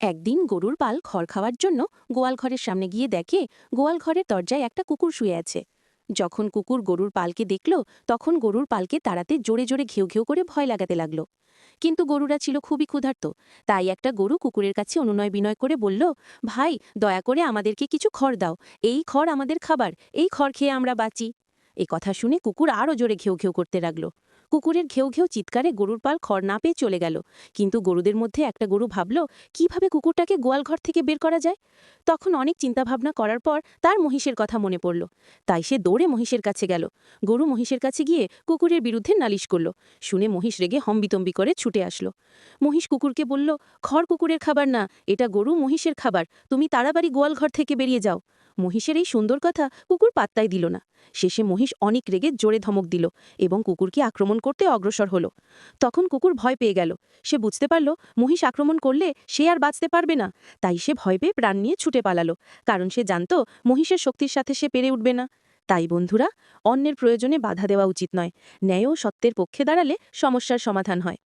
একদিন গরুর পাল খড় খাওয়ার জন্য গোয়াল ঘরের সামনে গিয়ে দেখে গোয়াল ঘরের দরজায় একটা কুকুর শুয়ে আছে। যখন কুকুর গরুর পালকে দেখল, তখন গরুর পালকে তাড়াতে জোরে জোরে ঘেউ ঘেউ করে ভয় লাগাতে লাগলো। কিন্তু গরুরা ছিল খুবই ক্ষুধার্ত। তাই একটা গরু কুকুরের কাছে অনুনয় বিনয় করে বলল, ভাই, দয়া করে আমাদেরকে কিছু খড় দাও। এই খড় আমাদের খাবার, এই খড় খেয়ে আমরা বাঁচি। এ কথা শুনে কুকুর আরও জোরে ঘেউ ঘেউ করতে লাগলো। কুকুরের ঘেউ ঘেউ চিৎকারে গরুর পাল খড় না পেয়ে চলে গেল। কিন্তু গরুদের মধ্যে একটা গরু ভাবল, কিভাবে কুকুরটাকে গোয়াল ঘর থেকে বের করা যায়। তখন অনেক চিন্তাভাবনা করার পর তার মহিষের কথা মনে পড়ল। তাই সে দৌড়ে মহিষের কাছে গেল। গরু মহিষের কাছে গিয়ে কুকুরের বিরুদ্ধে নালিশ করল। শুনে মহিষ রেগে হম্বিতম্বি করে ছুটে আসলো। মহিষ কুকুরকে বলল, খড় কুকুরের খাবার না, এটা গরু মহিষের খাবার, তুমি তাড়াতাড়ি গোয়াল ঘর থেকে বেরিয়ে যাও। মহিষের এই সুন্দর কথা কুকুর পাত্তাই দিল না। শেষে মহিষ অনেক রেগে জোরে ধমক দিল এবং কুকুরকে আক্রমণ করতে অগ্রসর হলো। তখন কুকুর ভয় পেয়ে গেল। সে বুঝতে পারল মহিষ আক্রমণ করলে সে আর বাঁচতে পারবে না। তাই সে ভয় পেয়ে প্রাণ নিয়ে ছুটে পালালো, কারণ সে জানত মহিষের শক্তির সাথে সে পেরে উঠবে না। তাই বন্ধুরা, অন্যের প্রয়োজনে বাধা দেওয়া উচিত নয়। ন্যায় ও সত্যের পক্ষে দাঁড়ালে সমস্যার সমাধান হয়।